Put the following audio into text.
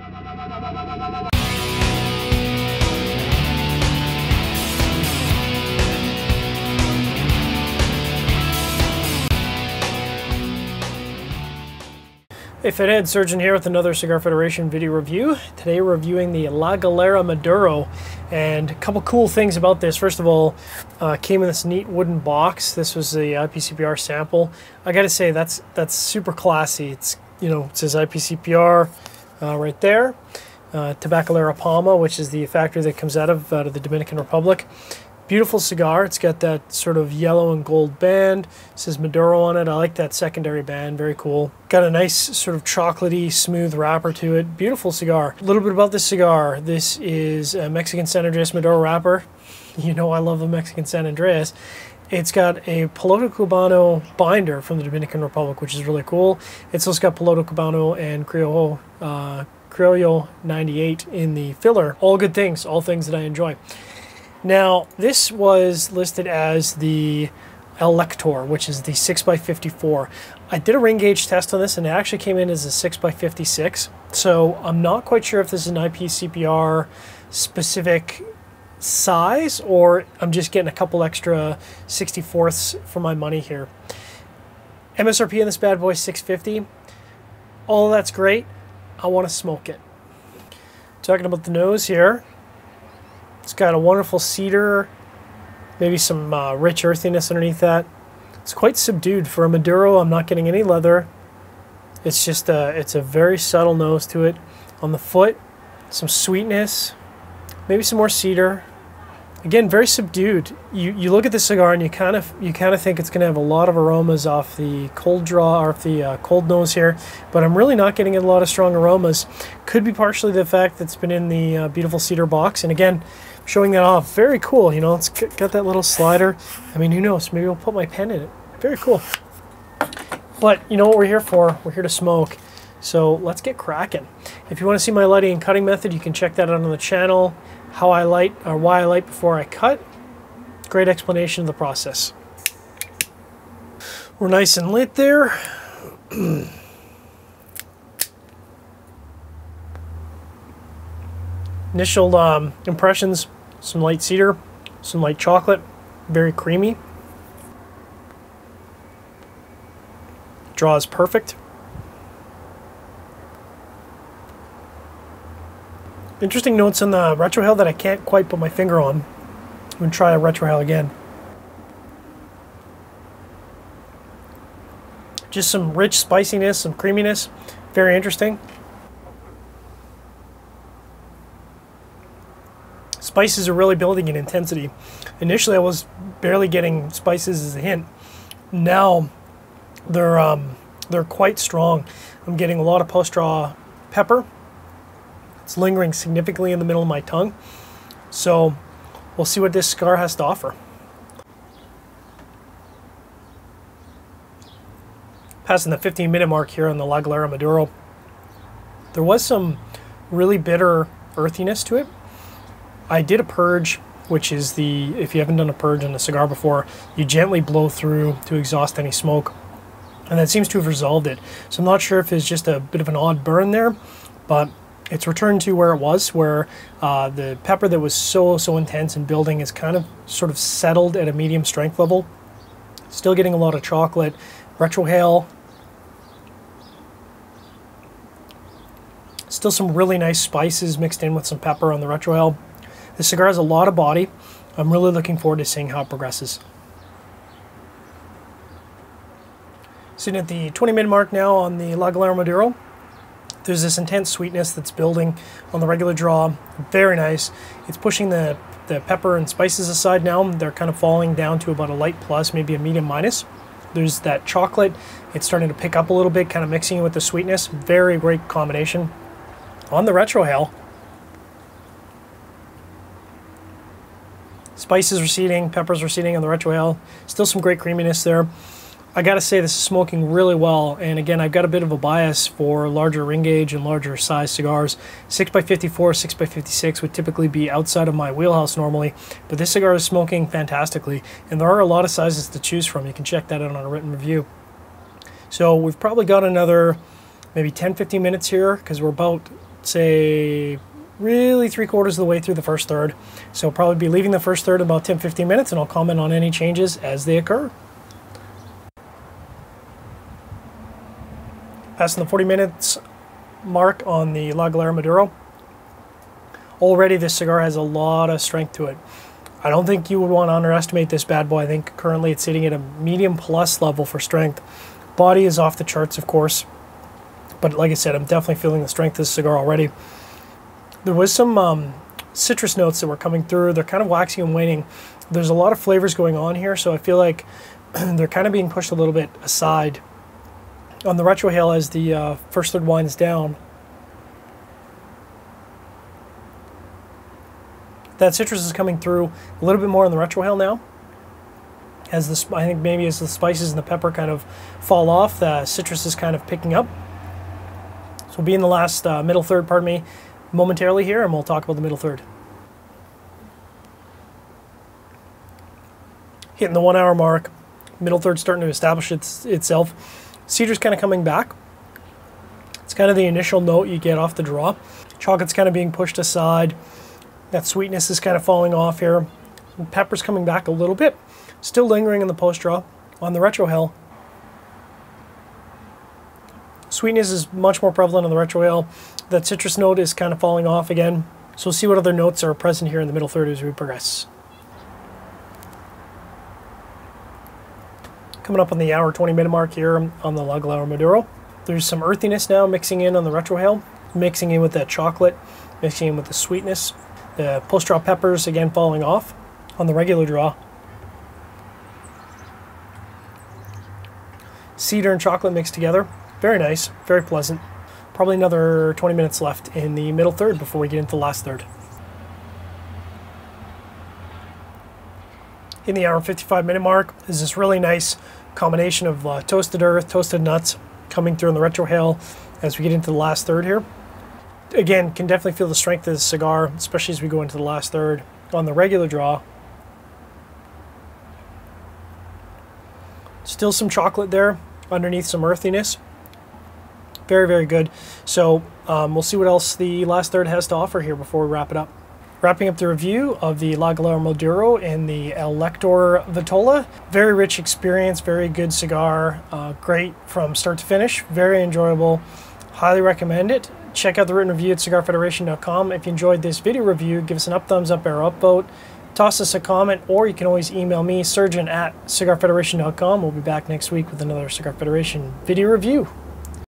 Hey Fithead, Surgeon here with another Cigar Federation video review. Today we're reviewing the La Galera Maduro, and a couple cool things about this. First of all, came in this neat wooden box. This was the IPCPR sample. I gotta say that's super classy. It's, you know, it says IPCPR right there. Tabacalera Palma, which is the factory that comes out of the Dominican Republic. Beautiful cigar. It's got that sort of yellow and gold band. It says Maduro on it. I like that secondary band. Very cool. Got a nice sort of chocolatey, smooth wrapper to it. Beautiful cigar. A little bit about this cigar. This is a Mexican San Andreas Maduro wrapper. You know I love the Mexican San Andreas. It's got a Piloto Cubano binder from the Dominican Republic, which is really cool. It's also got Piloto Cubano and Criollo 98 in the filler. All good things. All things that I enjoy. Now, this was listed as the El Lector, which is the 6x54. I did a ring gauge test on this, and it actually came in as a 6x56. So I'm not quite sure if this is an IPCPR specific size, or I'm just getting a couple extra 64ths for my money here. MSRP in this bad boy is $650. All of that's great. I want to smoke it. Talking about the nose here. It's got a wonderful cedar, maybe some rich earthiness underneath that. It's quite subdued for a Maduro. I'm not getting any leather. It's just it's a very subtle nose to it. On the foot, some sweetness, maybe some more cedar. Again, very subdued. You look at the cigar and you kind of think it's going to have a lot of aromas off the cold draw or off the cold nose here, but I'm really not getting a lot of strong aromas. Could be partially the fact that it's been in the beautiful cedar box, and again, showing that off. Very cool. You know, it's got that little slider. I mean, who knows? Maybe I'll put my pen in it. Very cool. But you know what we're here for? We're here to smoke. So let's get cracking. If you want to see my lighting and cutting method, you can check that out on the channel. How I light, or why I light before I cut. Great explanation of the process. We're nice and lit there. Initial impressions, some light cedar, some light chocolate, very creamy. Draw is perfect. Interesting notes on the retrohale that I can't quite put my finger on. I'm going to try a retrohale again. Just some rich spiciness, some creaminess. Very interesting. Spices are really building in intensity. Initially I was barely getting spices as a hint. Now they're quite strong. I'm getting a lot of post-draw pepper. It's lingering significantly in the middle of my tongue. So we'll see what this cigar has to offer. Passing the 15-minute mark here on the La Galera Maduro. There was some really bitter earthiness to it. I did a purge, which is if you haven't done a purge on a cigar before, you gently blow through to exhaust any smoke. And that seems to have resolved it. So I'm not sure if it's just a bit of an odd burn there, but it's returned to where it was, where the pepper that was so intense and building is kind of sort of settled at a medium strength level. Still getting a lot of chocolate. Retrohale. Still some really nice spices mixed in with some pepper on the retrohale. This cigar has a lot of body. I'm really looking forward to seeing how it progresses. Sitting at the 20-minute mark now on the La Galera Maduro. There's this intense sweetness that's building on the regular draw. Very nice. It's pushing the pepper and spices aside now. They're kind of falling down to about a light plus, maybe a medium minus. There's that chocolate. It's starting to pick up a little bit, kind of mixing it with the sweetness. Very great combination. On the retrohale, spices receding, peppers receding on the retrohale. Still some great creaminess there. I gotta say this is smoking really well, and again I've got a bit of a bias for larger ring gauge and larger size cigars. 6x54, 6x56 would typically be outside of my wheelhouse normally, but this cigar is smoking fantastically, and there are a lot of sizes to choose from. You can check that out on a written review. So we've probably got another maybe 10-15 minutes here, because we're about say, really 3/4 of the way through the first third. So I'll probably be leaving the first third in about 10-15 minutes, and I'll comment on any changes as they occur. Passing the 40 minutes mark on the La Galera Maduro. Already this cigar has a lot of strength to it. I don't think you would want to underestimate this bad boy. I think currently it's sitting at a medium plus level for strength. Body is off the charts, of course. But like I said, I'm definitely feeling the strength of this cigar already. There was some citrus notes that were coming through. They're kind of waxing and waning. There's a lot of flavors going on here, so I feel like they're kind of being pushed a little bit aside. On the retrohale, as the first third winds down, that citrus is coming through a little bit more on the retrohale now. As the, I think maybe as the spices and the pepper kind of fall off, the citrus is kind of picking up. So we'll be in the last middle third, pardon me, momentarily here, and we'll talk about the middle third. Hitting the 1 hour mark, middle third starting to establish itself. Cedar's kind of coming back. It's kind of the initial note you get off the draw. Chocolate's kind of being pushed aside. That sweetness is kind of falling off here. And pepper's coming back a little bit. Still lingering in the post draw. On the retrohale, sweetness is much more prevalent on the retrohale. That citrus note is kind of falling off again. So we'll see what other notes are present here in the middle third as we progress. Coming up on the hour 20-minute mark here on the La Galera Maduro. There's some earthiness now mixing in on the retrohale, mixing in with that chocolate, mixing in with the sweetness. The post-draw peppers again falling off on the regular draw. Cedar and chocolate mixed together. Very nice, very pleasant. Probably another 20 minutes left in the middle third before we get into the last third. In the hour 55-minute mark is this really nice combination of toasted earth, toasted nuts coming through in the retrohale as we get into the last third here. Again, can definitely feel the strength of the cigar, especially as we go into the last third. On the regular draw, still some chocolate there underneath some earthiness. Very, very good. So we'll see what else the last third has to offer here before we wrap it up. Wrapping up the review of the La Galera Maduro and the El Lector Vitola. Very rich experience, very good cigar. Great from start to finish, very enjoyable. Highly recommend it. Check out the written review at cigarfederation.com. If you enjoyed this video review, give us an up, thumbs up, or upvote. Toss us a comment, or you can always email me, surgeon@cigarfederation.com. We'll be back next week with another Cigar Federation video review.